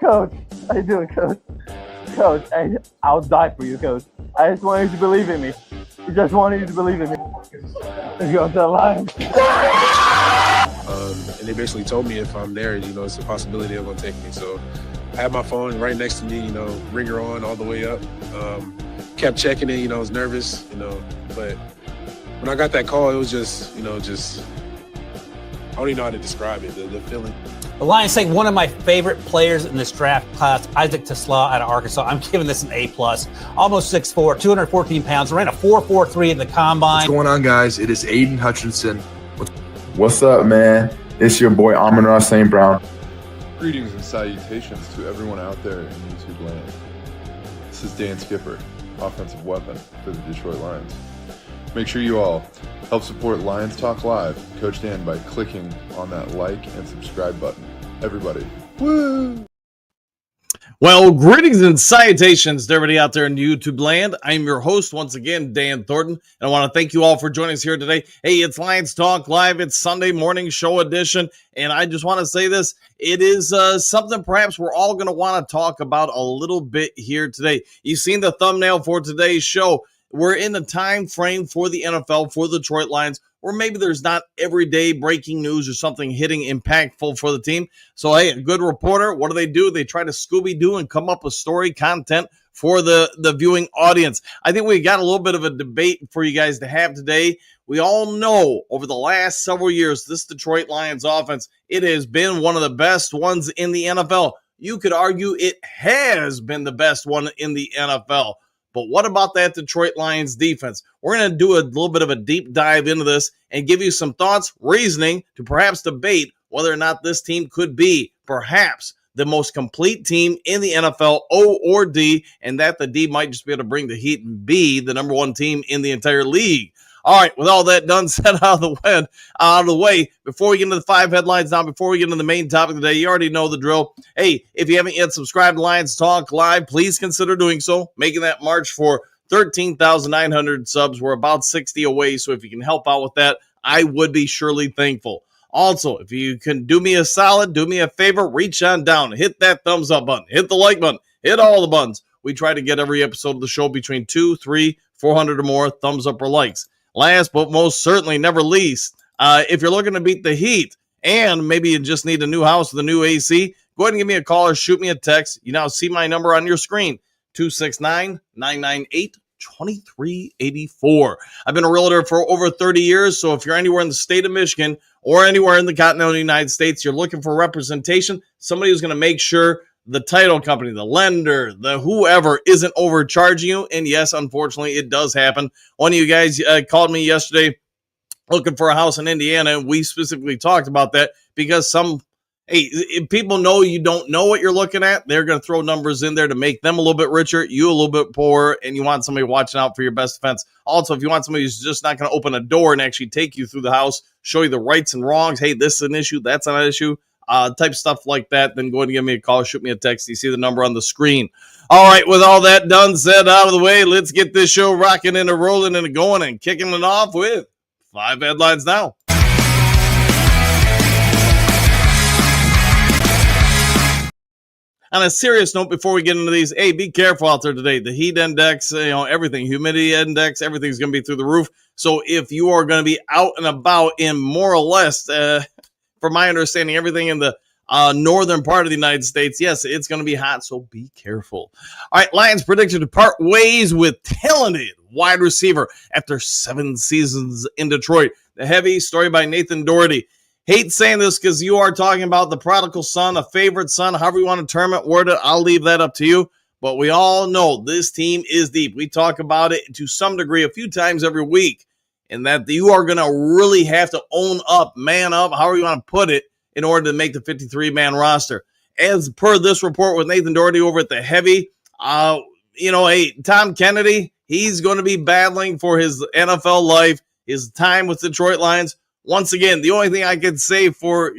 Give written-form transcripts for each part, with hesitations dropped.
Coach, how you doing, Coach? Coach, I'll die for you, Coach. I just want you to believe in me. I just want you to believe in me. Let's go to the Lions. And they basically told me if I'm there, it's a possibility they're going to take me. So I had my phone right next to me, ringer on all the way up. Kept checking it, I was nervous, but when I got that call, it was just, I don't even know how to describe it, the feeling. The Lions take one of my favorite players in this draft class, Isaac Tesla out of Arkansas. I'm giving this an A+. Almost 6'4", 214 pounds, ran a 4.43 in the combine. What's going on, guys? It is Aiden Hutchinson. What's up, man? It's your boy Amon-Ra St. Brown. Greetings and salutations to everyone out there in YouTube land. This is Dan Skipper, offensive weapon for the Detroit Lions. Make sure you all help support Lions Talk Live, Coach Dan, by clicking on that like and subscribe button. Everybody, woo! Well, greetings and salutations to everybody out there in YouTube land. I'm your host, once again, Dan Thornton, and I want to thank you all for joining us here today. Hey, it's Lions Talk Live. It's Sunday morning show edition, and I just want to say this. It is something perhaps we're all going to want to talk about a little bit here today. You've seen the thumbnail for today's show. We're in the time frame for the NFL, for the Detroit Lions, or maybe there's not everyday breaking news or something hitting impactful for the team. So, hey, a good reporter, what do? They try to Scooby-Doo and come up with story content for the viewing audience. I think we got a little bit of a debate for you guys to have today. We all know over the last several years, this Detroit Lions offense, it has been one of the best ones in the NFL. You could argue it has been the best one in the NFL. But what about that Detroit Lions defense? We're going to do a little bit of a deep dive into this and give you some thoughts, reasoning to perhaps debate whether or not this team could be perhaps the most complete team in the NFL, O or D, and that the D might just be able to bring the heat and be the number one team in the entire league. All right, with all that done, set out of the way, before we get into the five headlines now, before we get into the main topic of the day, you already know the drill. Hey, if you haven't yet subscribed to Lions Talk Live, please consider doing so, making that march for 13,900 subs. We're about 60 away, so if you can help out with that, I would be surely thankful. Also, if you can do me a solid, do me a favor, reach on down, hit that thumbs up button, hit the like button, hit all the buttons. We try to get every episode of the show between 200, 300, 400 or more thumbs up or likes. Last but most certainly never least, if you're looking to beat the heat and maybe you just need a new house with a new AC, go ahead and give me a call or shoot me a text. You now see my number on your screen, 269-998-2384. I've been a realtor for over 30 years, so if you're anywhere in the state of Michigan or anywhere in the continental United States, you're looking for representation, somebody who's going to make sure the title company, the lender, the whoever isn't overcharging you. And yes, unfortunately, it does happen. One of you guys called me yesterday looking for a house in Indiana, and we specifically talked about that because if people know you don't know what you're looking at, they're going to throw numbers in there to make them a little bit richer, you a little bit poorer, and you want somebody watching out for your best defense. Also, if you want somebody who's just not going to open a door and actually take you through the house, show you the rights and wrongs, hey, this is an issue, that's not an issue, type stuff like that, then go ahead and give me a call, shoot me a text. You see the number on the screen. All right, with all that done, said, out of the way, let's get this show rocking and rolling and going and kicking it off with five headlines now. On a serious note, before we get into these, hey, be careful out there today. The heat index, everything, humidity index, everything's going to be through the roof. So if you are going to be out and about in more or less, from my understanding, everything in the northern part of the United States, yes, it's going to be hot, so be careful. All right, Lions predicted to part ways with talented wide receiver after 7 seasons in Detroit. The heavy story by Nathan Doherty. Hate saying this because you are talking about the prodigal son, a favorite son, however you want to term it, word it, I'll leave that up to you. But we all know this team is deep. We talk about it to some degree a few times every week. And that you are going to really have to own up, man up, however you want to put it, in order to make the 53-man roster. As per this report with Nathan Doherty over at the Heavy, hey, Tom Kennedy, he's going to be battling for his NFL life, his time with the Detroit Lions. Once again, the only thing I could say for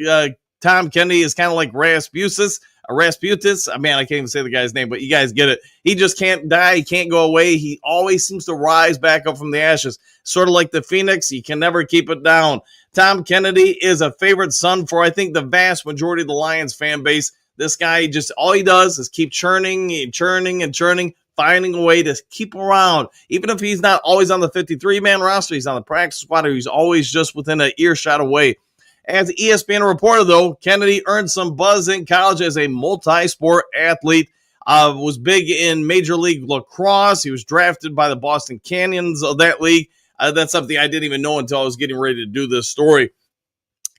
Tom Kennedy is kind of like Rasputis. I can't even say the guy's name, but you guys get it. He just can't die. He can't go away. He always seems to rise back up from the ashes. Sort of like the Phoenix. You can never keep it down. Tom Kennedy is a favorite son for, I think, the vast majority of the Lions fan base. This guy just, all he does is keep churning and churning and churning, finding a way to keep him around. Even if he's not always on the 53-man roster, he's on the practice squad, or he's always just within an earshot away. As ESPN reported, though, Kennedy earned some buzz in college as a multi-sport athlete. Was big in Major League Lacrosse. He was drafted by the Boston Canyons of that league. That's something I didn't even know until I was getting ready to do this story.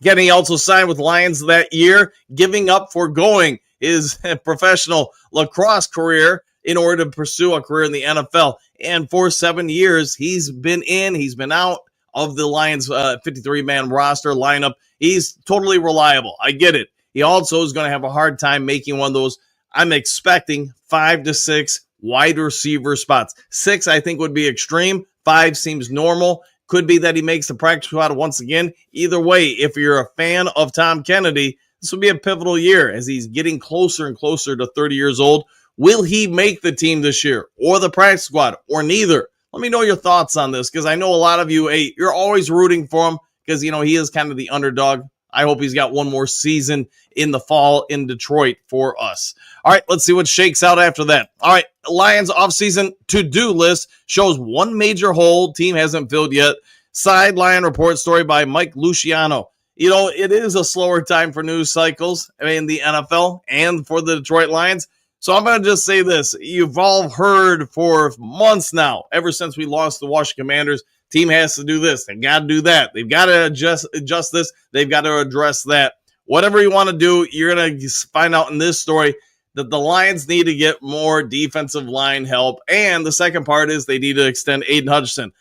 Kennedy also signed with Lions that year, giving up foregoing his professional lacrosse career in order to pursue a career in the NFL. And for 7 years, he's been out of the Lions 53-man roster lineup. He's totally reliable. I get it. He also is going to have a hard time making one of those, I'm expecting 5 to 6 wide receiver spots. 6, I think, would be extreme. 5 seems normal. Could be that he makes the practice squad once again. Either way, if you're a fan of Tom Kennedy, this will be a pivotal year as he's getting closer and closer to 30 years old. Will he make the team this year, or the practice squad, or neither? Let me know your thoughts on this, because I know a lot of you, you're always rooting for him because, he is kind of the underdog. I hope he's got one more season in the fall in Detroit for us. All right, let's see what shakes out after that. All right, Lions offseason to-do list shows one major hole team hasn't filled yet. Sideline report story by Mike Luciano. It is a slower time for news cycles in the NFL and for the Detroit Lions. So I'm going to just say this. You've all heard for months now, ever since we lost the Washington Commanders, team has to do this. They've got to do that. They've got to adjust this. They've got to address that. Whatever you want to do, you're going to find out in this story that the Lions need to get more defensive line help. And the second part is they need to extend Aiden Hutchinson.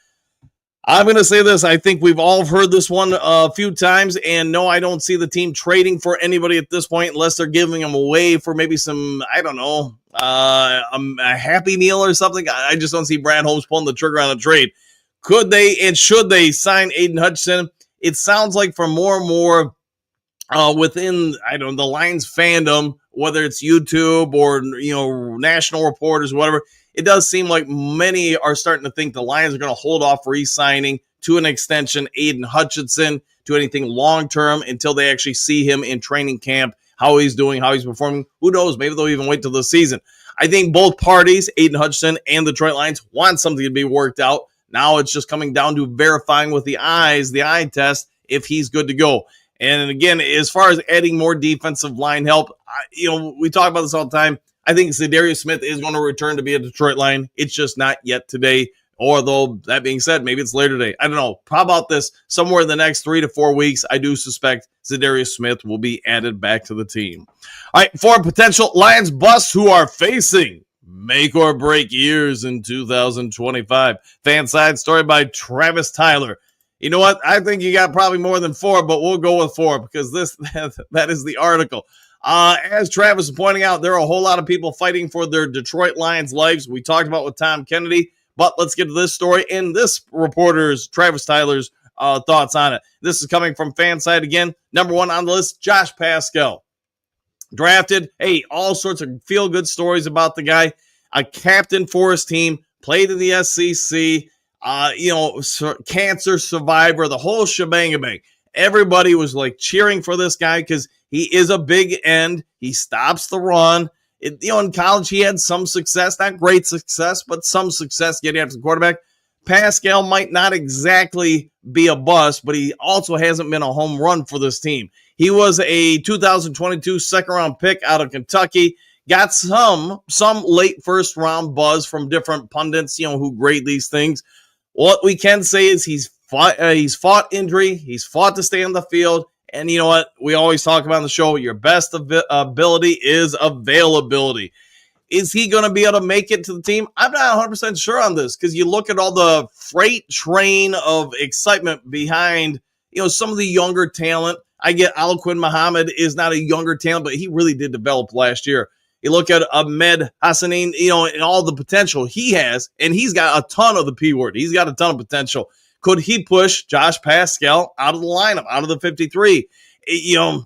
I'm going to say this. I think we've all heard this one a few times. And no, I don't see the team trading for anybody at this point unless they're giving them away for maybe some, I don't know, a Happy Meal or something. I just don't see Brad Holmes pulling the trigger on a trade. Could they and should they sign Aiden Hutchinson? It sounds like for more and more within, the Lions fandom, whether it's YouTube or, national reporters, whatever, it does seem like many are starting to think the Lions are going to hold off re-signing to an extension Aiden Hutchinson to anything long-term until they actually see him in training camp, how he's doing, how he's performing. Who knows? Maybe they'll even wait till the season. I think both parties, Aiden Hutchinson and the Detroit Lions, want something to be worked out. Now it's just coming down to verifying with the eye test, if he's good to go. And again, as far as adding more defensive line help, we talk about this all the time. I think Zadarius Smith is going to return to be a Detroit Lion. It's just not yet today. Although, that being said, maybe it's later today. I don't know. How about this? Somewhere in the next 3 to 4 weeks, I do suspect Zadarius Smith will be added back to the team. All right, 4 potential Lions busts who are facing make or break years in 2025. Fan side story by Travis Tyler. You know what? I think you got probably more than 4, but we'll go with 4 because that is the article. As Travis is pointing out, there are a whole lot of people fighting for their Detroit Lions lives. We talked about with Tom Kennedy, but let's get to this story and this reporter's, Travis Tyler's, thoughts on it. This is coming from Fanside again. Number 1 on the list, Josh Pascal. Drafted, all sorts of feel-good stories about the guy. A captain for his team, played in the SEC, cancer survivor, the whole shebang. Everybody was like cheering for this guy because he is a big end. He stops the run. In college, he had some success, not great success, but some success getting after the quarterback. Pascal might not exactly be a bust, but he also hasn't been a home run for this team. He was a 2022 second-round pick out of Kentucky. Got some late first-round buzz from different pundits, who grade these things. What we can say is he's fought injury. He's fought to stay on the field. And you know what? We always talk about on the show, your best ability is availability. Is he going to be able to make it to the team? I'm not 100% sure on this because you look at all the freight train of excitement behind, some of the younger talent. I get Alquin Muhammad is not a younger talent, but he really did develop last year. You look at Ahmed Hassanin, and all the potential he has, and he's got a ton of the P word. He's got a ton of potential. Could he push Josh Pascal out of the lineup, out of the 53? You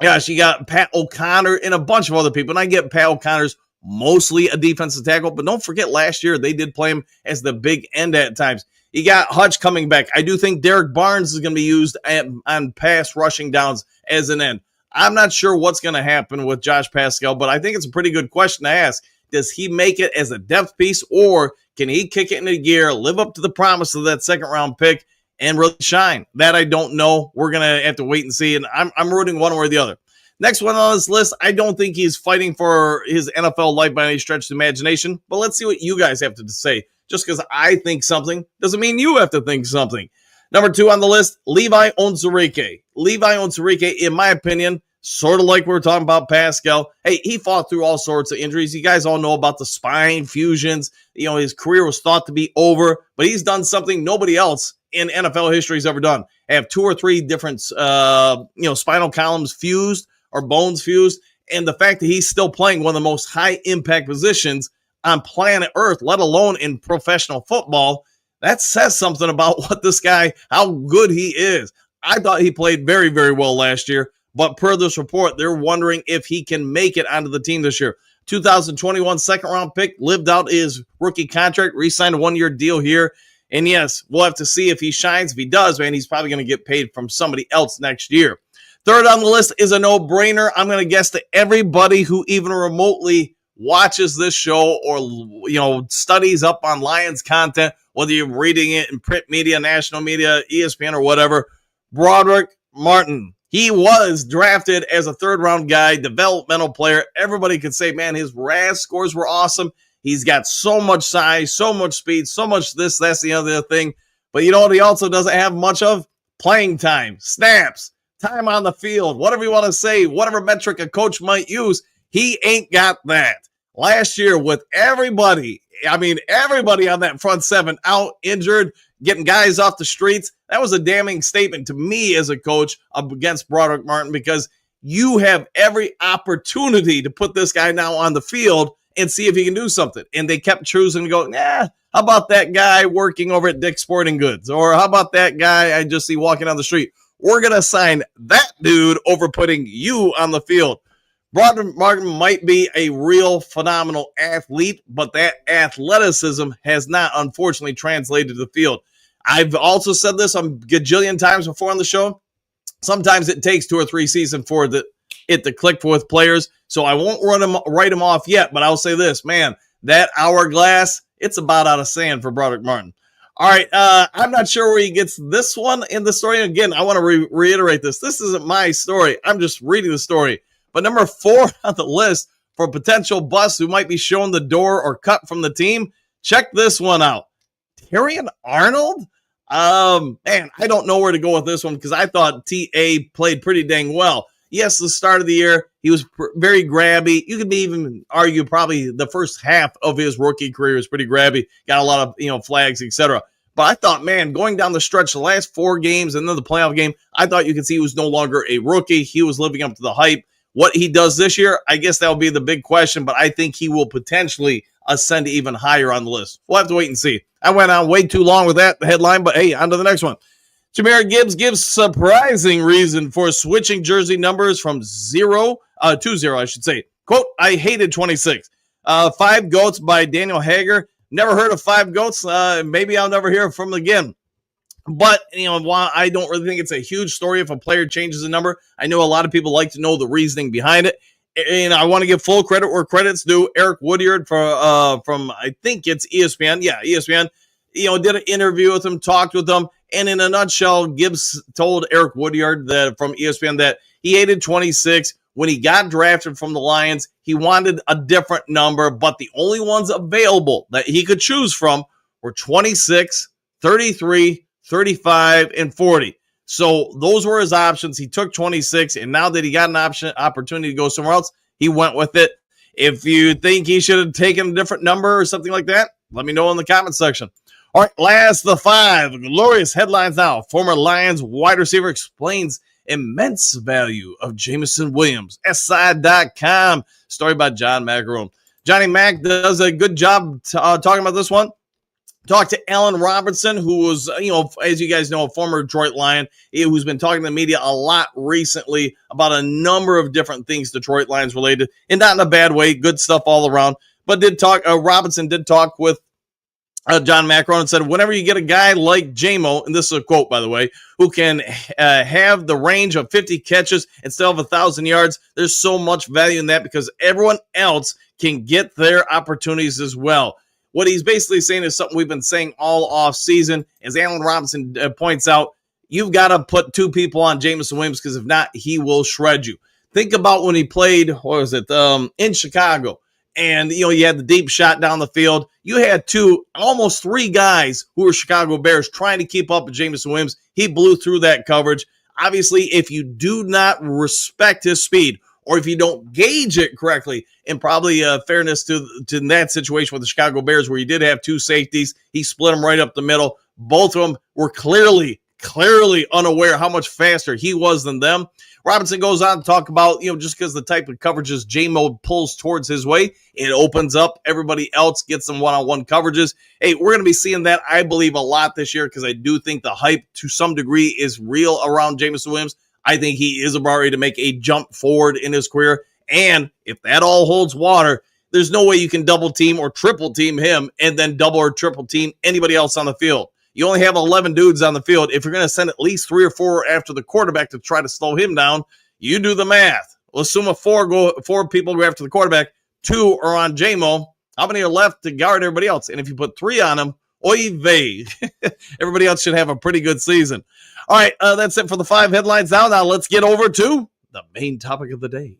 got Pat O'Connor and a bunch of other people. And I get Pat O'Connor's mostly a defensive tackle, but don't forget last year they did play him as the big end at times. You got Hutch coming back. I do think Derek Barnes is going to be used on pass rushing downs as an end. I'm not sure what's going to happen with Josh Pascal, but I think it's a pretty good question to ask. Does he make it as a depth piece, or can he kick it into gear, live up to the promise of that second-round pick, and really shine? That I don't know. We're going to have to wait and see, and I'm rooting one way or the other. Next one on this list, I don't think he's fighting for his NFL life by any stretch of the imagination, but let's see what you guys have to say. Just because I think something doesn't mean you have to think something. Number 2 on the list, Levi Onwuzurike. Levi Onwuzurike, in my opinion, sort of like we were talking about Pascal. Hey, he fought through all sorts of injuries. You guys all know about the spine fusions. You know, his career was thought to be over, but he's done something nobody else in NFL history has ever done. Have 2 or 3 different, spinal columns fused or bones fused. And the fact that he's still playing one of the most high impact positions on planet Earth, let alone in professional football, that says something about what this guy, how good he is. I thought he played very, very well last year. But per this report, they're wondering if he can make it onto the team this year. 2021 second-round pick, lived out his rookie contract, re-signed a 1-year deal here. And yes, we'll have to see if he shines. If he does, man, he's probably going to get paid from somebody else next year. Third on the list is a no-brainer. I'm going to guess that everybody who even remotely watches this show or, studies up on Lions content, whether you're reading it in print media, national media, ESPN, or whatever, Broderick Martin. He was drafted as a third-round guy, developmental player. Everybody could say, man, his RAS scores were awesome. He's got so much size, so much speed, so much this, that's the other thing. But you know what he also doesn't have much of? Playing time, snaps, time on the field, whatever you want to say, whatever metric a coach might use, he ain't got that. Last year with everybody on that front 7 out, injured, getting guys off the streets, that was a damning statement to me as a coach against Broderick Martin, because you have every opportunity to put this guy now on the field and see if he can do something. And they kept choosing to go, how about that guy working over at Dick's Sporting Goods? Or how about that guy I just see walking down the street? We're going to sign that dude over putting you on the field. Broderick Martin might be a real phenomenal athlete, but that athleticism has not, unfortunately, translated to the field. I've also said this a gajillion times before on the show. Sometimes it takes 2 or 3 seasons for it to click with players, so I won't write him off yet, but I'll say this, man, that hourglass, it's about out of sand for Broderick Martin. All right, I'm not sure where he gets this one in the story. Again, I want to reiterate this. This isn't my story. I'm just reading the story. But number 4 on the list for potential busts who might be shown the door or cut from the team, check this one out. Terrion Arnold? Man, I don't know where to go with this one because I thought T.A. played pretty dang well. Yes, the start of the year, he was very grabby. You could even argue probably the first half of his rookie career was pretty grabby. Got a lot of, flags, etc. But I thought, man, going down the stretch, the last 4 games and then the playoff game, I thought you could see he was no longer a rookie. He was living up to the hype. What he does this year, I guess that'll be the big question, but I think he will potentially ascend even higher on the list. We'll have to wait and see. I went on way too long with that headline, but hey, on to the next one. Jahmyr Gibbs gives surprising reason for switching jersey numbers from 2 0, I should say. Quote, I hated 26. 5 Goats by Daniel Hager. Never heard of 5 Goats. Maybe I'll never hear from him again. But, while I don't really think it's a huge story if a player changes a number, I know a lot of people like to know the reasoning behind it. And I want to give full credit where credit's due. Eric Woodyard from I think it's ESPN. Yeah, ESPN. Did an interview with him, talked with him. And in a nutshell, Gibbs told Eric Woodyard from ESPN that he hated 26. When he got drafted from the Lions, he wanted a different number, but the only ones available that he could choose from were 26, 33, 35, and 40. So those were his options. He took 26, and now that he got an opportunity to go somewhere else, he went with it. If you think he should have taken a different number or something like that, let me know in the comment section. All right, last the 5 glorious headlines now. Former Lions wide receiver explains immense value of Jameson Williams. SI.com. Story by John Macaron. Johnny Mac does a good job talking about this one. Talked to Allen Robinson, who was, as you guys know, a former Detroit Lion, who's been talking to the media a lot recently about a number of different things Detroit Lions related, and not in a bad way, good stuff all around. But Robinson did talk with John Macron said, whenever you get a guy like JMO, and this is a quote, by the way, who can have the range of 50 catches instead of 1,000 yards, there's so much value in that because everyone else can get their opportunities as well. What he's basically saying is something we've been saying all off season. As Allen Robinson points out, you've got to put two people on Jameson Williams because if not, he will shred you. Think about when he played, in Chicago. And, you had the deep shot down the field. You had almost three guys who were Chicago Bears trying to keep up with Jameson Williams. He blew through that coverage. Obviously, if you do not respect his speed or if you don't gauge it correctly, and probably fairness to that situation with the Chicago Bears where you did have two safeties, he split them right up the middle. Both of them were clearly unaware how much faster he was than them. Robinson goes on to talk about, just because the type of coverages J-Mo pulls towards his way, it opens up. Everybody else gets some one-on-one coverages. Hey, we're going to be seeing that, I believe, a lot this year because I do think the hype to some degree is real around Jameson Williams. I think he is about ready to make a jump forward in his career. And if that all holds water, there's no way you can double team or triple team him and then double or triple team anybody else on the field. You only have 11 dudes on the field. If you're going to send at least 3 or 4 after the quarterback to try to slow him down, you do the math. We'll assume four people go after the quarterback, 2 are on JMO. How many are left to guard everybody else? And if you put 3 on him, oy vey. Everybody else should have a pretty good season. All right, that's it for the 5 headlines now. Now let's get over to the main topic of the day.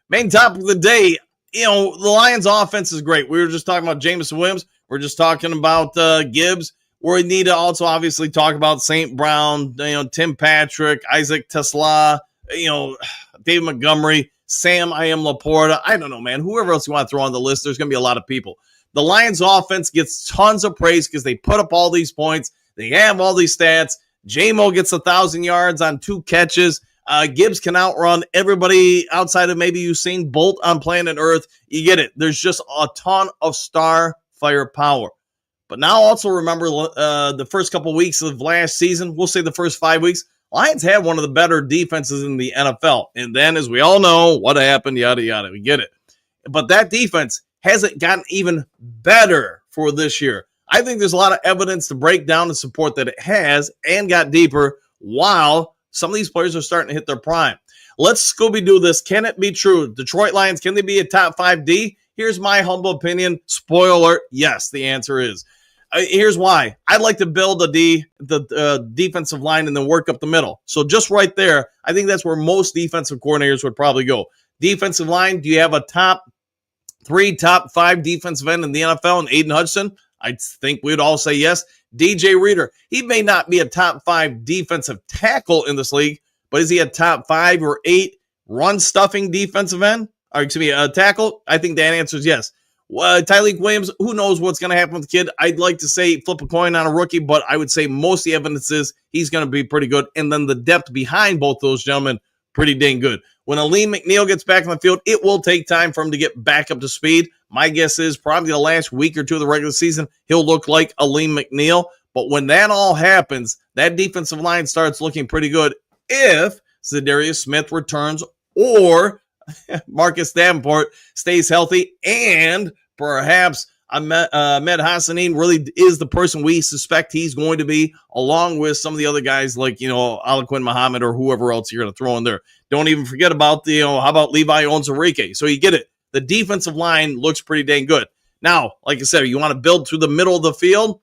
Main topic of the day. The Lions offense is great. We were just talking about Jameson Williams. We're just talking about Gibbs. We need to also obviously talk about St. Brown, Tim Patrick, Isaac Tesla, David Montgomery, Sam Laporta. I don't know, man. Whoever else you want to throw on the list, there's going to be a lot of people. The Lions offense gets tons of praise because they put up all these points. They have all these stats. J-Mo gets 1,000 yards on 2 catches. Gibbs can outrun everybody outside of maybe Usain Bolt on planet Earth. You get it. There's just a ton of star firepower. But now also remember the first couple weeks of last season, we'll say the first 5 weeks, Lions had one of the better defenses in the NFL. And then, as we all know, what happened, yada, yada. We get it. But that defense hasn't gotten even better for this year. I think there's a lot of evidence to break down and support that it has and got deeper while some of these players are starting to hit their prime. Let's Scooby-Doo this. Can it be true? Detroit Lions, can they be a top 5 D? Here's my humble opinion. Spoiler alert, yes, the answer is. Here's why. I'd like to build the defensive line and then work up the middle. So just right there, I think that's where most defensive coordinators would probably go. Defensive line, do you have a top 3, top 5 defensive end in the NFL and Aiden Hudson? I think we'd all say yes. DJ Reader, he may not be a top 5 defensive tackle in this league, but is he a top 5 or 8 run-stuffing defensive end? Or excuse me, a tackle? I think that answer is yes. Tyleik Williams, who knows what's going to happen with the kid? I'd like to say flip a coin on a rookie, but I would say most of the evidence is he's going to be pretty good. And then the depth behind both those gentlemen, pretty dang good. When Aleem McNeil gets back on the field, it will take time for him to get back up to speed. My guess is probably the last week or 2 of the regular season, he'll look like Aleem McNeil. But when that all happens, that defensive line starts looking pretty good if Zadarius Smith returns or Marcus Davenport stays healthy and perhaps Ahmed Hassanin really is the person we suspect he's going to be, along with some of the other guys like, Alaquin Muhammad or whoever else you're going to throw in there. Don't even forget about how about Levi Onwuzurike? So you get it. The defensive line looks pretty dang good. Now, like I said, you want to build through the middle of the field?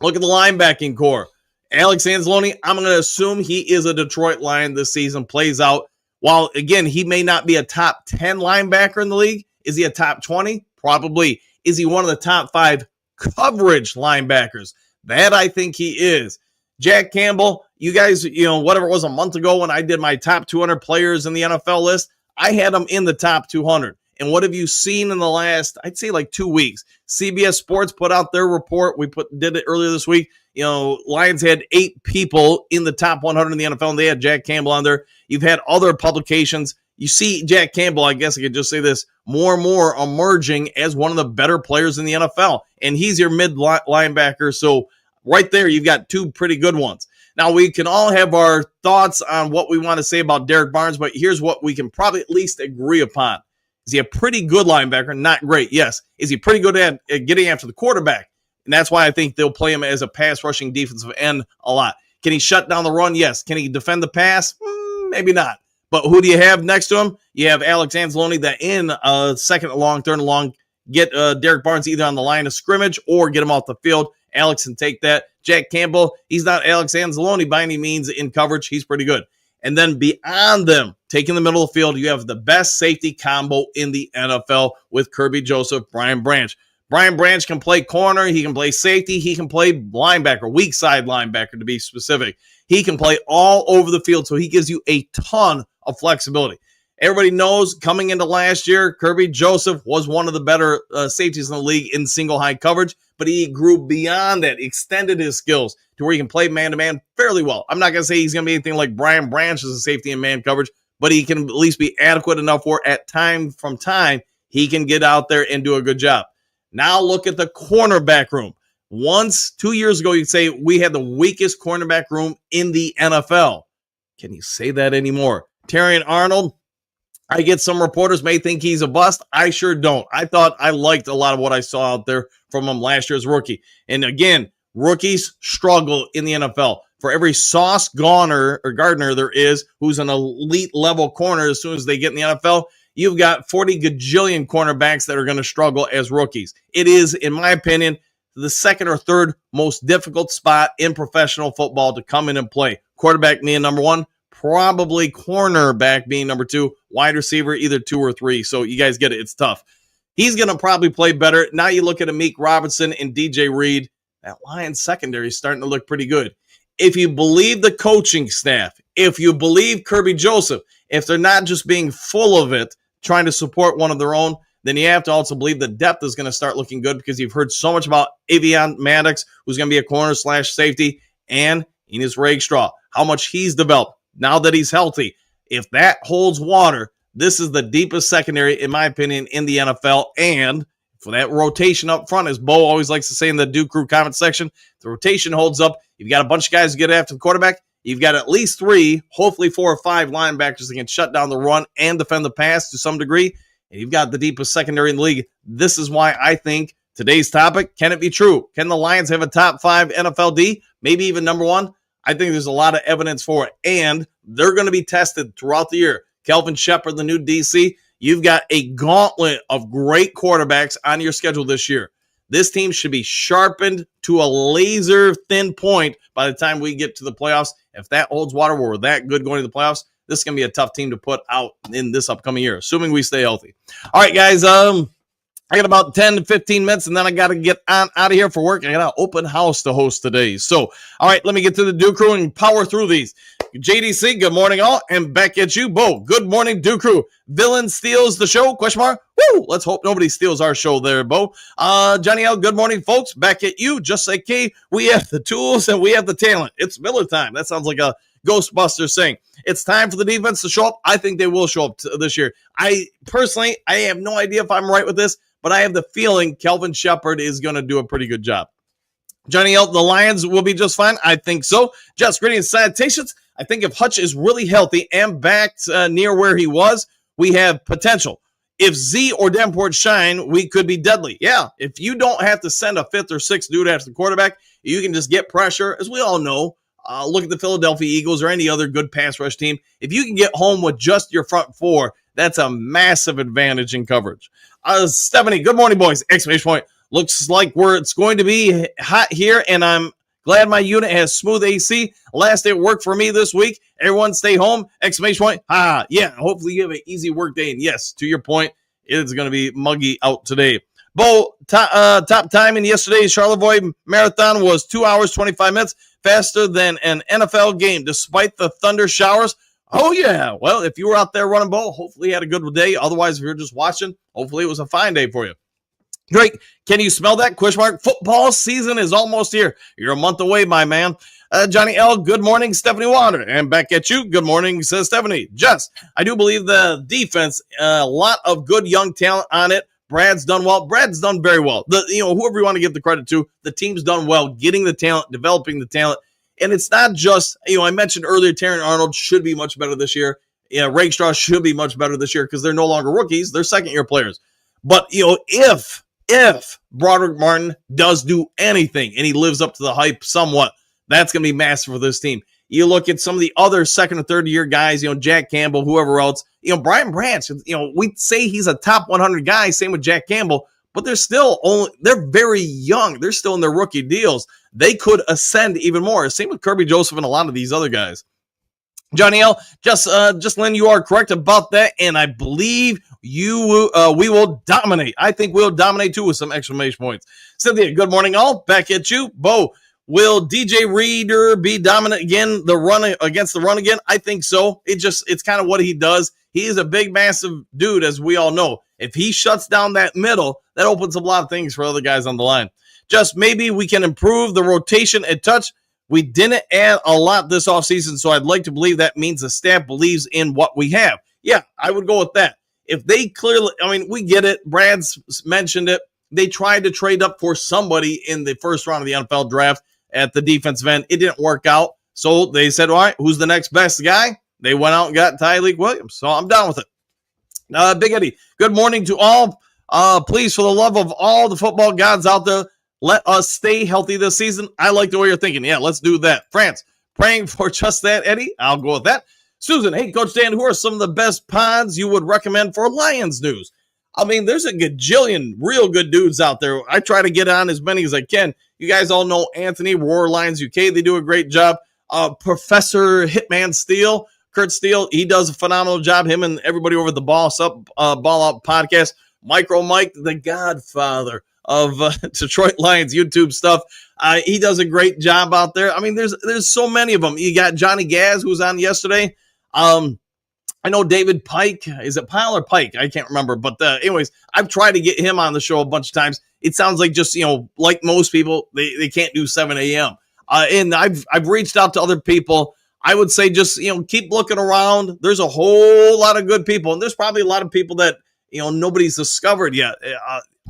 Look at the linebacking core. Alex Anzalone, I'm going to assume he is a Detroit Lion this season, plays out. While, again, he may not be a top 10 linebacker in the league, is he a top 20? Probably. Is he one of the top 5 coverage linebackers? That I think he is. Jack Campbell, you guys, whatever it was a month ago when I did my top 200 players in the NFL list, I had him in the top 200. And what have you seen in the last, I'd say 2 weeks? CBS Sports put out their report. We did it earlier this week. Lions had 8 people in the top 100 in the NFL, and they had Jack Campbell on there. You've had other publications. You see Jack Campbell, I guess I could just say this, more and more emerging as one of the better players in the NFL. And he's your mid linebacker. So right there, you've got 2 pretty good ones. Now, we can all have our thoughts on what we want to say about Derek Barnes, but here's what we can probably at least agree upon. Is he a pretty good linebacker? Not great, yes. Is he pretty good at getting after the quarterback? And that's why I think they'll play him as a pass rushing defensive end a lot. Can he shut down the run? Yes. Can he defend the pass? Maybe not. But who do you have next to him? You have Alex Anzalone that in second and long, third and long, get Derek Barnes either on the line of scrimmage or get him off the field. Alex can take that. Jack Campbell, he's not Alex Anzalone by any means in coverage. He's pretty good. And then beyond them, taking the middle of the field, you have the best safety combo in the NFL with Kirby Joseph, Brian Branch. Brian Branch can play corner. He can play safety. He can play linebacker, weak side linebacker to be specific. He can play all over the field, so he gives you a ton of flexibility. Everybody knows coming into last year, Kirby Joseph was one of the better safeties in the league in single high coverage, but he grew beyond that, extended his skills to where he can play man-to-man fairly well. I'm not going to say he's going to be anything like Brian Branch as a safety in man coverage, but he can at least be adequate enough where at time from time, he can get out there and do a good job. Now look at the cornerback room. 2 years ago, you'd say we had the weakest cornerback room in the NFL. Can you say that anymore? Terrion Arnold, I get some reporters may think he's a bust. I sure don't. I thought I liked a lot of what I saw out there from him last year as rookie. And again, rookies struggle in the NFL. For every Sauce Gardner there is who's an elite level corner as soon as they get in the NFL, you've got 40 gajillion cornerbacks that are going to struggle as rookies. It is, in my opinion, the second or third most difficult spot in professional football to come in and play. Quarterback being number one, probably cornerback being number two, wide receiver either 2 or 3. So you guys get it. It's tough. He's going to probably play better. Now you look at Amik Robinson and DJ Reed. That Lions secondary is starting to look pretty good. If you believe the coaching staff, if you believe Kirby Joseph, if they're not just being full of it, trying to support one of their own, then you have to also believe the depth is going to start looking good because you've heard so much about Avion Maddox, who's going to be a corner/safety, and Enos Rakestraw, how much he's developed now that he's healthy. If that holds water, this is the deepest secondary, in my opinion, in the NFL. And for that rotation up front, as Bo always likes to say in the Duke Crew comment section, the rotation holds up. You've got a bunch of guys who get after the quarterback. You've got at least 3, hopefully 4 or 5 linebackers that can shut down the run and defend the pass to some degree. And you've got the deepest secondary in the league. This is why I think today's topic, can it be true? Can the Lions have a top 5 NFL D? Maybe even number 1? I think there's a lot of evidence for it. And they're going to be tested throughout the year. Kelvin Shepard, the new DC. You've got a gauntlet of great quarterbacks on your schedule this year. This team should be sharpened to a laser thin point by the time we get to the playoffs. If that holds water, we're that good going to the playoffs. This is going to be a tough team to put out in this upcoming year, assuming we stay healthy. All right, guys, I got about 10 to 15 minutes, and then I got to get on out of here for work. I got an open house to host today. So, all right, let me get to the Duke Crew and power through these. JDC, good morning, all, and back at you, Bo. Good morning, Duke Crew. Villain steals the show, question mark? Woo! Let's hope nobody steals our show there, Bo. Johnny L, good morning, folks. Back at you, just like Kay. We have the tools and we have the talent. It's Miller time. That sounds like a Ghostbusters saying. It's time for the defense to show up. I think they will show up this year. I have no idea if I'm right with this, but I have the feeling Kelvin Shepard is going to do a pretty good job. Johnny L, the Lions will be just fine. I think so. Just greetings and salutations. I think if Hutch is really healthy and back near where he was, we have potential. If Z or Davenport shine, we could be deadly. Yeah, if you don't have to send a 5th or 6th dude after the quarterback, you can just get pressure. As we all know, look at the Philadelphia Eagles or any other good pass rush team. If you can get home with just your front 4, that's a massive advantage in coverage. Stephanie, good morning, boys. Exclamation point. Looks like it's going to be hot here, and I'm glad my unit has smooth AC. Last day it worked for me this week. Everyone stay home. Exclamation point. Yeah, hopefully you have an easy work day. And yes, to your point, it's going to be muggy out today. Bo, top time in yesterday's Charlevoix Marathon was 2 hours, 25 minutes, faster than an NFL game, despite the thunder showers. Oh, yeah. Well, if you were out there running, Bo, hopefully you had a good day. Otherwise, if you're just watching, hopefully it was a fine day for you. Drake, can you smell that? Question mark. Football season is almost here. You're a month away, my man. Johnny L, good morning. Stephanie Wander. And back at you. Good morning, says Stephanie. Just, I do believe the defense, a lot of good young talent on it. Brad's done well. Brad's done very well. Whoever you want to give the credit to, the team's done well, getting the talent, developing the talent. And it's not just, I mentioned earlier, Terrion Arnold should be much better this year. Yeah, Rakestraw should be much better this year because they're no longer rookies; they're second-year players. But if Broderick Martin does do anything and he lives up to the hype somewhat, that's going to be massive for this team. You look at some of the other second or third year guys, Jack Campbell, whoever else, Brian Branch, we say he's a top 100 guy, same with Jack Campbell, but they're very young. They're still in their rookie deals. They could ascend even more. Same with Kirby Joseph and a lot of these other guys. Johnny L, just Lynn, you are correct about that, and I believe we will dominate. I think we'll dominate too with some exclamation points. Cynthia, good morning all. Back at you. Bo, will DJ Reader be dominant again, against the run again? I think so. It's kind of what he does. He is a big, massive dude, as we all know. If he shuts down that middle, that opens up a lot of things for other guys on the line. Just maybe we can improve the rotation and touch. We didn't add a lot this offseason, so I'd like to believe that means the staff believes in what we have. Yeah, I would go with that. If they clearly, we get it. Brad's mentioned it. They tried to trade up for somebody in the first round of the NFL draft at the defensive end. It didn't work out. So they said, all right, who's the next best guy? They went out and got Tyreek Williams. So I'm down with it. Big Eddie, good morning to all. Please, for the love of all the football gods out there, let us stay healthy this season. I like the way you're thinking. Yeah, let's do that. France, praying for just that, Eddie. I'll go with that. Susan, hey, Coach Dan, who are some of the best pods you would recommend for Lions news? There's a gajillion real good dudes out there. I try to get on as many as I can. You guys all know Anthony, Roar Lions UK. They do a great job. Professor Hitman Steele, Kurt Steele, he does a phenomenal job. Him and everybody over at the Ball Out podcast. Micro Mike, the godfather of Detroit Lions YouTube stuff. He does a great job out there. There's so many of them. You got Johnny Gaz, who was on yesterday. I know David Pike. Is it Pyle or Pike? I can't remember. But anyways, I've tried to get him on the show a bunch of times. It sounds like just, like most people, they can't do 7 a.m. And I've reached out to other people. I would say just, keep looking around. There's a whole lot of good people. And there's probably a lot of people that, nobody's discovered yet.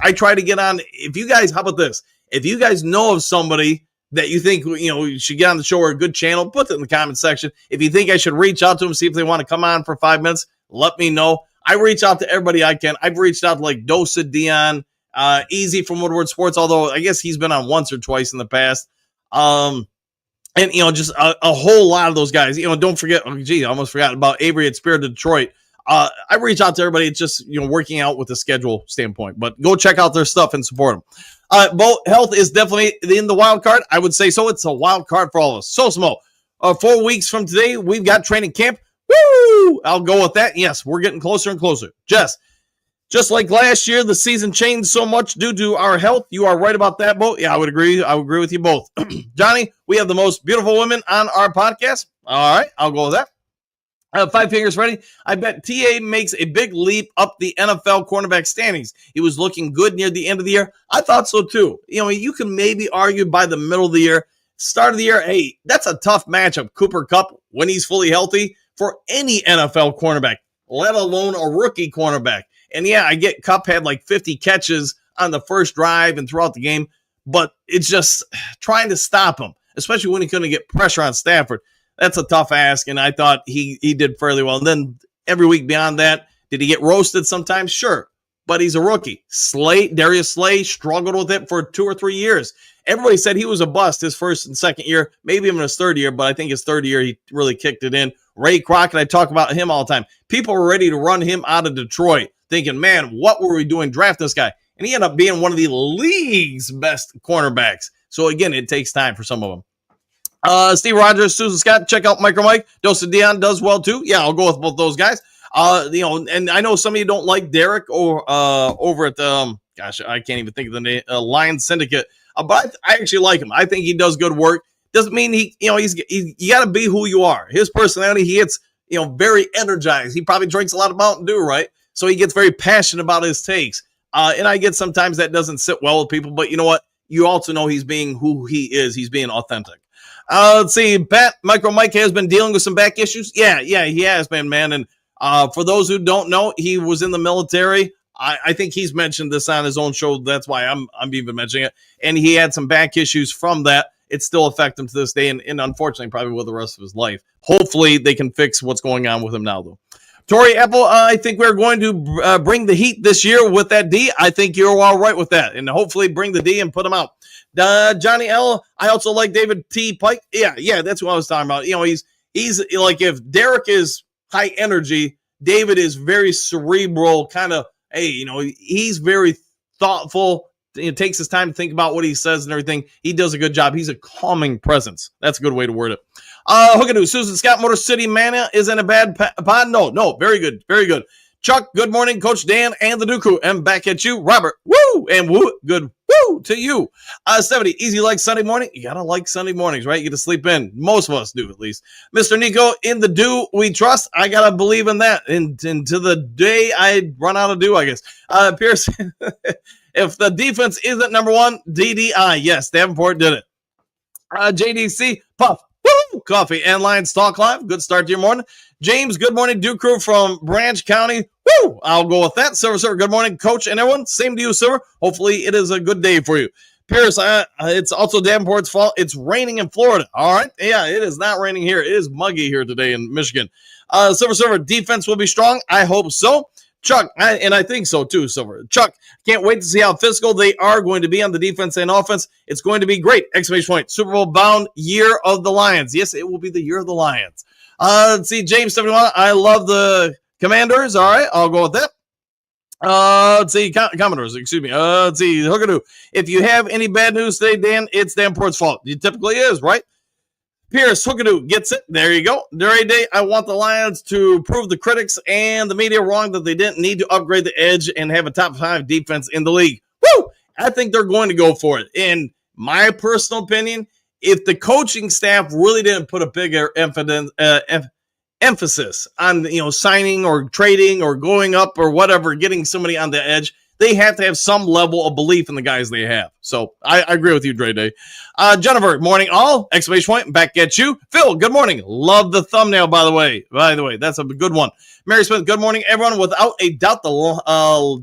I try to get on. How about this? If you guys know of somebody that you think, you should get on the show or a good channel, put it in the comment section. If you think I should reach out to them, see if they want to come on for 5 minutes, let me know. I reach out to everybody I can. I've reached out to like Dosa Dion, Easy from Woodward Sports, although I guess he's been on once or twice in the past. And, just a whole lot of those guys. Don't forget, I almost forgot about Avery at Spirit of Detroit. I reach out to everybody. It's just, working out with the schedule standpoint. But go check out their stuff and support them. Bo, health is definitely in the wild card. I would say so. It's a wild card for all of us. So, Smo, 4 weeks from today, we've got training camp. Woo! I'll go with that. Yes, we're getting closer and closer. Just like last year, the season changed so much due to our health. You are right about that, Bo. Yeah, I would agree. I would agree with you both. Johnny, we have the most beautiful women on our podcast. All right, I'll go with that. 5 fingers ready. I bet TA makes a big leap up the NFL cornerback standings. He was looking good near the end of the year. I thought so too. You can maybe argue by the middle of the year, start of the year. Hey, that's a tough matchup. Cooper Kupp, when he's fully healthy, for any NFL cornerback, let alone a rookie cornerback. And yeah, I get Kupp had like 50 catches on the first drive and throughout the game, but it's just trying to stop him, especially when he couldn't get pressure on Stafford. That's a tough ask, and I thought he did fairly well. And then every week beyond that, did he get roasted sometimes? Sure, but he's a rookie. Darius Slay struggled with it for 2 or 3 years. Everybody said he was a bust his first and second year, maybe even his third year, but I think his third year he really kicked it in. Ray Crockett, I talk about him all the time. People were ready to run him out of Detroit, thinking, man, what were we doing draft this guy? And he ended up being one of the league's best cornerbacks. So, again, it takes time for some of them. Steve Rogers, Susan Scott, check out Micro Mike. Dosa Dion does well too. Yeah, I'll go with both those guys. And I know some of you don't like Derek or over at I can't even think of the name, Lions Syndicate. But I actually like him. I think he does good work. Doesn't mean you got to be who you are. His personality, he gets very energized. He probably drinks a lot of Mountain Dew, right? So he gets very passionate about his takes. And I get sometimes that doesn't sit well with people. But you know what? You also know he's being who he is. He's being authentic. Let's see. Micro Mike has been dealing with some back issues. Yeah, he has been, man. And for those who don't know, he was in the military. I think he's mentioned this on his own show. That's why I'm even mentioning it. And he had some back issues from that. it still affects him to this day, and unfortunately probably will the rest of his life. Hopefully they can fix what's going on with him now, though. Tori Apple, I think we're going to bring the heat this year with that D. I think you're all right with that, and hopefully bring the D and put him out. Johnny L, I also like David T. Pike. Yeah, that's what I was talking about. He's like, if Derek is high energy, David is very cerebral, kind of, he's very thoughtful. It takes his time to think about what he says and everything. He does a good job. He's a calming presence. That's a good way to word it. Hookadoo, Susan Scott, Motor City Mania is in a bad pod. No, very good, very good. Chuck, good morning, Coach Dan and the Duke Crew. And back at you, Robert. Woo! And woo, good woo to you. 70, easy like Sunday morning. You gotta like Sunday mornings, right? You get to sleep in. Most of us do, at least. Mr. Nico, in the do we trust. I gotta believe in that. And to the day I run out of do, I guess. Pierce, if the defense isn't number one, DDI. Yes, Davenport did it. JDC, Puff. Woo! Coffee and Lions Talk Live. Good start to your morning. James, good morning. Duke Crew from Branch County. Woo! I'll go with that. Silver, good morning, Coach and everyone. Same to you, Silver. Hopefully it is a good day for you. Pierce, it's also Davenport's fault. It's raining in Florida. All right. Yeah, it is not raining here. It is muggy here today in Michigan. Silver, defense will be strong. I hope so. Chuck, and I think so too, Silver. Chuck, can't wait to see how physical they are going to be on the defense and offense. It's going to be great. Exclamation point. Super Bowl bound year of the Lions. Yes, it will be the year of the Lions. Let's see, James 71. I love the Commanders. All right, I'll go with that. Let's see, Commodores, excuse me. Let's see, Hookadoo. If you have any bad news today, Dan, it's Danport's fault. It typically is, right? Pierce, Hookadoo gets it. There you go. Day, I want the Lions to prove the critics and the media wrong that they didn't need to upgrade the edge and have a top 5 defense in the league. Woo! I think they're going to go for it. In my personal opinion, if the coaching staff really didn't put a bigger emphasis on signing or trading or going up or whatever, getting somebody on the edge, they have to have some level of belief in the guys they have. So I agree with you, Dre Day. Jennifer, morning all! Exclamation point, back at you. Phil, good morning. Love the thumbnail, by the way. That's a good one. Mary Smith, good morning, everyone. Without a doubt, the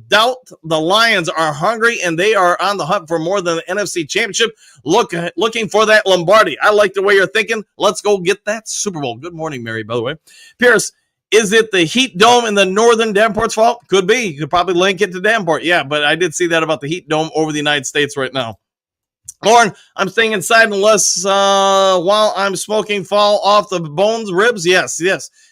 Lions are hungry and they are on the hunt for more than the NFC Championship. Looking for that Lombardi. I like the way you're thinking. Let's go get that Super Bowl. Good morning, Mary, by the way. Pierce, is it the heat dome in the northern Davenport's fault? Could be. You could probably link it to Davenport. Yeah, but I did see that about the heat dome over the United States right now. Lauren, I'm staying inside unless while I'm smoking fall off the bones, ribs. Yes.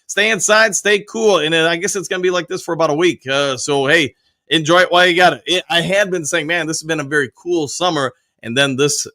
Stay inside, stay cool. And I guess it's going to be like this for about a week. So, hey, enjoy it while you got it. I had been saying, man, this has been a very cool summer. And then this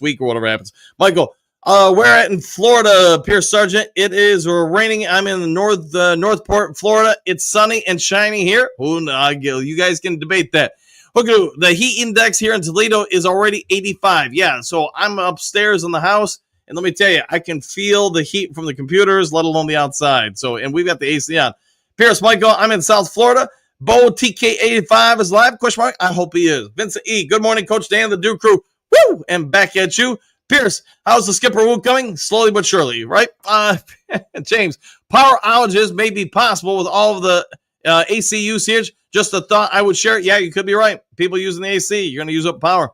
week or whatever happens. Michael, we're at in Florida, Pierce Sargent. It is raining. I'm in the Northport, Florida. It's sunny and shiny here. You guys can debate that. Okay, the heat index here in Toledo is already 85. Yeah, so I'm upstairs in the house, and let me tell you, I can feel the heat from the computers, let alone the outside. So, and we've got the AC on. Pierce Michael, I'm in South Florida. Bo TK85 is live? Question mark. I hope he is. Vincent E. Good morning, Coach Dan, the Duke Crew. Woo! And back at you. Pierce, how's the skipper woo coming? Slowly but surely, right? James, power outages may be possible with all of the AC usage. Just a thought I would share. Yeah, you could be right. People using the AC, you're going to use up power.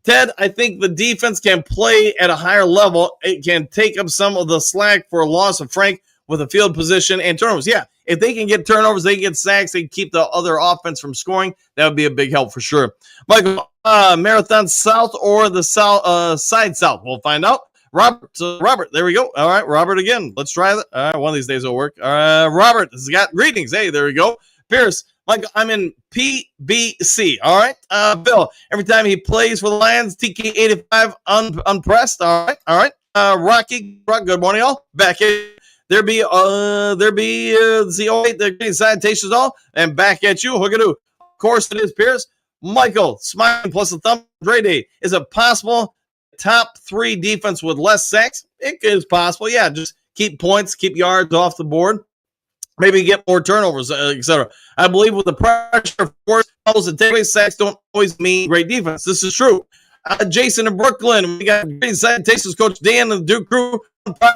Ted, I think the defense can play at a higher level. It can take up some of the slack for a loss of Frank with a field position and turnovers. Yeah, if they can get turnovers, they can get sacks, they can keep the other offense from scoring. That would be a big help for sure. Michael, Marathon South or the side South? We'll find out. Robert, there we go. All right, Robert again. Let's try that. All right, one of these days will work. Robert has got greetings. Hey, there we go. Pierce, Michael, I'm in PBC. All right. Bill, every time he plays for the Lions, TK85 unpressed. All right. Rocky, good morning, all. Back in. There be the 08, the great salutations all, and back at you, Hookadoo. Of course it is, Pierce. Michael, smiling plus a thumb. Dre Day. Is it possible top 3 defense with less sacks? It is possible. Yeah, just keep points, keep yards off the board. Maybe get more turnovers, etc. I believe with the pressure, force, fouls, and takeaways, sacks don't always mean great defense. This is true. Jason in Brooklyn, we got great salutations, Coach Dan and the Duke Crew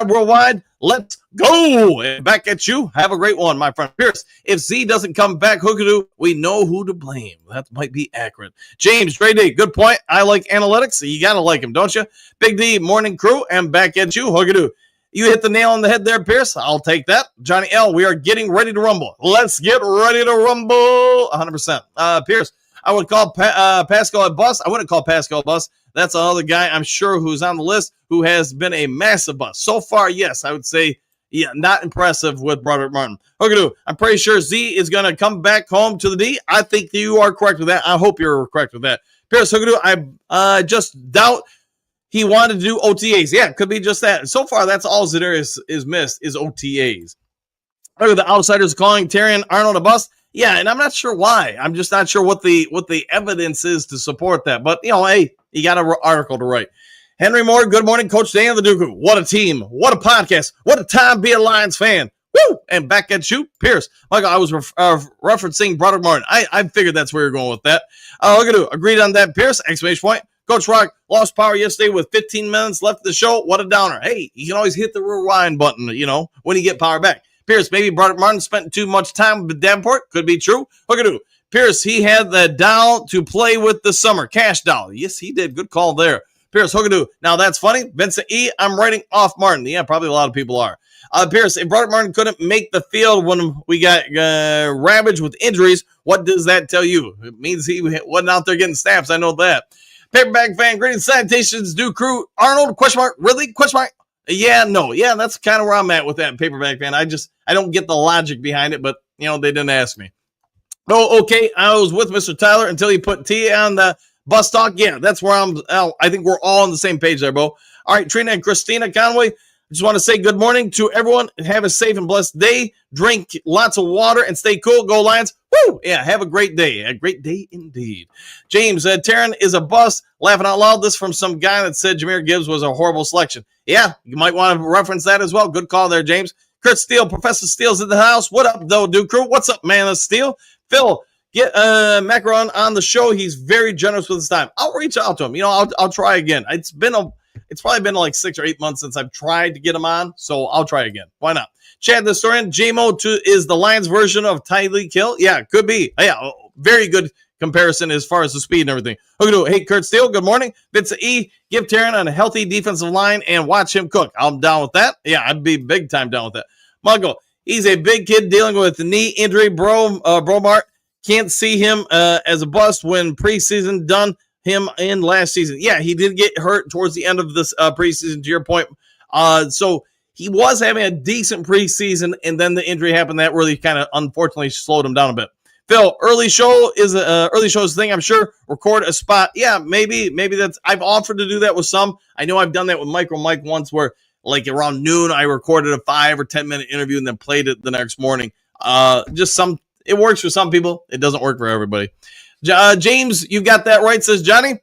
worldwide. Let's go. And back at you. Have a great one, my friend. Pierce, if Z doesn't come back, Hookadoo, we know who to blame. That might be accurate. James, Dre D, good point. I like analytics. You got to like him, don't you? Big D, morning crew, and back at you, Hookadoo. You hit the nail on the head there, Pierce. I'll take that. Johnny L, we are getting ready to rumble. Let's get ready to rumble. 100%. Pierce, I would call Pascal a bust. I wouldn't call Pascal a bust. That's another guy I'm sure who's on the list who has been a massive bust. So far, yes, I would say, yeah, not impressive with Broderick Martin. Hookadoo, I'm pretty sure Z is going to come back home to the D. I think you are correct with that. I hope you're correct with that. Pierce, Hookadoo, I just doubt he wanted to do OTAs. Yeah, it could be just that. So far, that's all Zadar is missed is OTAs. Look at the outsiders calling Terrion Arnold a bust. Yeah, and I'm not sure why. I'm just not sure what the evidence is to support that. But, hey, you got an article to write. Henry Moore, good morning, Coach Dan the Duke. What a team. What a podcast. What a time to be a Lions fan. Woo! And back at you, Pierce. Michael, I was referencing Broderick Martin. I figured that's where you're going with that. Look at you. Agreed on that, Pierce. Exclamation point. Coach Rock lost power yesterday with 15 minutes left of the show. What a downer. Hey, you can always hit the rewind button, when you get power back. Pierce, maybe Broderick Martin spent too much time with Davenport. Could be true. Look at you. Pierce, he had the doll to play with this summer. Cash doll. Yes, he did. Good call there. Pierce, Hookadoo. Now, that's funny. Vincent E., I'm writing off Martin. Yeah, probably a lot of people are. Pierce, if Broderick Martin couldn't make the field when we got ravaged with injuries, what does that tell you? It means he wasn't out there getting snaps. I know that. Paperback fan, greetings, salutations, Duke crew. Arnold, question mark, really? Question mark. Yeah, no. Yeah, that's kind of where I'm at with that paperback fan. I don't get the logic behind it, but, they didn't ask me. Oh, okay. I was with Mr. Tyler until he put T on the bus talk. Yeah, that's where I think we're all on the same page there, Bo. All right, Trina and Christina Conway, I just want to say good morning to everyone. Have a safe and blessed day. Drink lots of water and stay cool. Go Lions. Woo! Yeah, have a great day. A great day indeed. James, Taryn is a bust. Laughing out loud. This from some guy that said Jahmyr Gibbs was a horrible selection. Yeah, you might want to reference that as well. Good call there, James. Kurt Steele, Professor Steele's in the house. What up, though, Duke crew? What's up, man of Steele? Phil, get Macaron on the show. He's very generous with his time. I'll reach out to him. I'll try again. It's probably been like 6 or 8 months since I've tried to get him on, so I'll try again. Why not? Chad the historian, JMO is the Lions version of Tyreek Hill. Yeah, could be. Yeah, very good comparison as far as the speed and everything. Hey, Kurt Steele, good morning. Vincent E., give Taryn a healthy defensive line and watch him cook. I'm down with that. Yeah, I'd be big time down with that. Muggle, he's a big kid dealing with a knee injury, Bromart. Can't see him as a bust when preseason done him in last season. Yeah, he did get hurt towards the end of this preseason, to your point. So he was having a decent preseason, and then the injury happened. That really kind of unfortunately slowed him down a bit. Phil, early show is a thing, I'm sure. Record a spot. Yeah, maybe that's. I've offered to do that with some. I know I've done that with Mike once, where like around noon I recorded a 5 or 10 minute interview and then played it the next morning. It works for some people. It doesn't work for everybody. James, you got that right, says Johnny.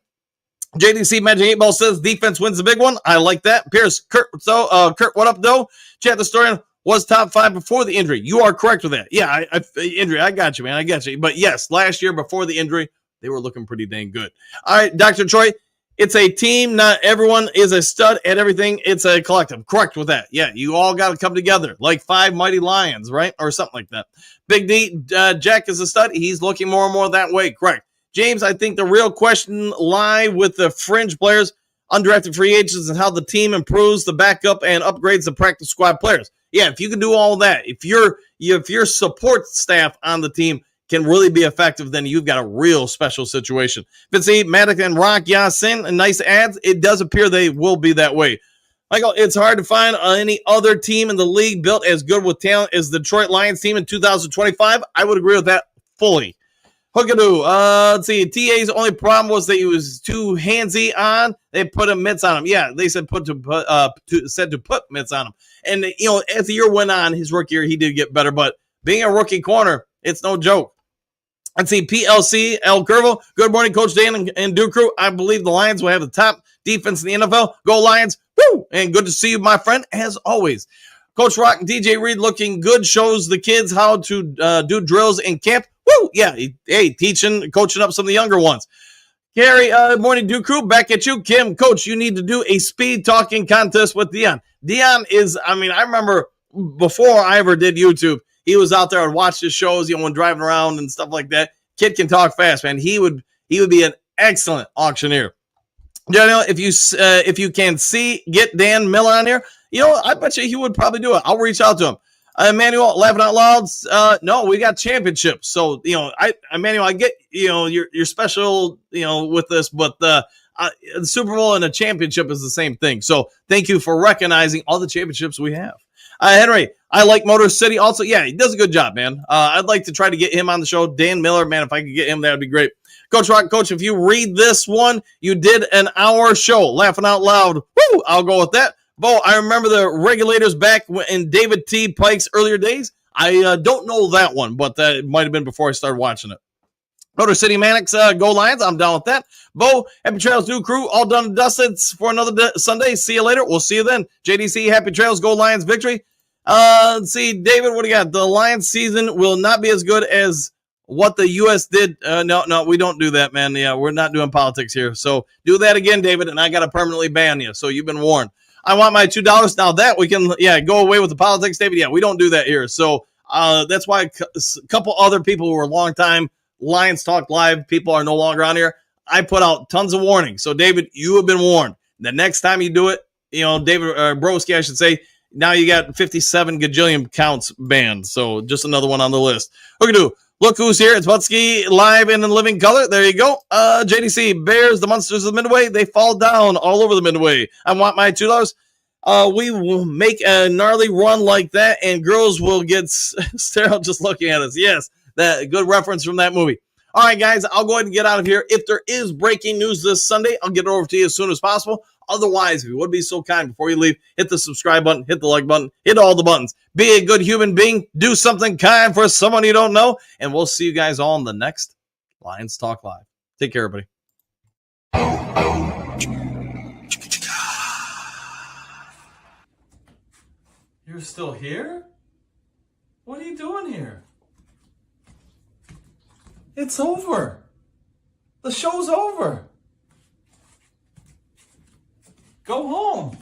JDC Magic 8 Ball says defense wins the big one. I like that. Pierce, Kurt, what up, though? Chat the historian was top 5 before the injury. You are correct with that. Yeah, injury. I got you, man. I got you. But yes, last year before the injury, they were looking pretty dang good. All right, Dr. Troy, it's a team. Not everyone is a stud at everything. It's a collective. Correct with that. Yeah, you all got to come together like 5 mighty lions, right? Or something like that. Big D, Jack is a stud. He's looking more and more that way. Correct. James, I think the real question lie with the fringe players, undrafted free agents, and how the team improves the backup and upgrades the practice squad players. Yeah, if you can do all that, if your support staff on the team can really be effective, then you've got a real special situation. Fitzy, Maddox, and Rock Yasin, and nice ads. It does appear they will be that way. Michael, it's hard to find any other team in the league built as good with talent as the Detroit Lions team in 2025. I would agree with that fully. Hookadoo, let's see. TA's only problem was that he was too handsy on. They put a mitts on him. Yeah, they said to put mitts on him. And as the year went on, his rookie year, he did get better. But being a rookie corner, it's no joke. Let's see. PLC El Curvo. Good morning, Coach Dan and Duke crew. I believe the Lions will have the top defense in the NFL. Go Lions! Woo! And good to see you, my friend, as always. Coach Rock and DJ Reed looking good. Shows the kids how to do drills in camp. Woo! Yeah, hey, coaching up some of the younger ones. Gary, morning, Duke crew, back at you. Kim, Coach, you need to do a speed talking contest with Dion. Dion is, I mean, I remember before I ever did YouTube, he was out there and watched his shows, when driving around and stuff like that. Kid can talk fast, man. He would be an excellent auctioneer. If you can get Dan Miller on here, I bet you he would probably do it. I'll reach out to him. Emmanuel, laughing out loud. No, we got championships. So, Emmanuel, I get, your special, with this, but the Super Bowl and a championship is the same thing. So thank you for recognizing all the championships we have. Henry, I like Motor City also. Yeah, he does a good job, man. I'd like to try to get him on the show. Dan Miller, man, if I could get him, that would be great. Coach Rock, Coach, if you read this one, you did an hour show. Laughing out loud. Woo! I'll go with that. Bo, I remember the Regulators back in David T. Pike's earlier days. I don't know that one, but that might have been before I started watching it. Motor City Mannix, go Lions. I'm down with that. Bo, Happy Trails, new crew, all done and dusted for another Sunday. See you later. We'll see you then. JDC, Happy Trails, go Lions, victory. Let's see, David, what do you got? The Lions season will not be as good as what the U.S. did. No, we don't do that, man. Yeah, we're not doing politics here. So do that again, David, and I got to permanently ban you. So you've been warned. I want my $2. Now that we can, go away with the politics, David. Yeah, we don't do that here. So that's why a couple other people who were long-time Lions Talk Live people are no longer on here. I put out tons of warnings. So, David, you have been warned. The next time you do it, David Broski, I should say, now you got 57 gajillion counts banned. So just another one on the list. Look who's here. It's Butsky live and in living color. There you go. JDC, Bears, the monsters of the Midway. They fall down all over the Midway. I want my $2. We will make a gnarly run like that, and girls will get sterile just looking at us. Yes, that good reference from that movie. All right, guys, I'll go ahead and get out of here. If there is breaking news this Sunday, I'll get it over to you as soon as possible. Otherwise, if you would be so kind before you leave, hit the subscribe button, hit the like button, hit all the buttons. Be a good human being. Do something kind for someone you don't know. And we'll see you guys all in the next Lions Talk Live. Take care, everybody. You're still here? What are you doing here? It's over. The show's over. Go home.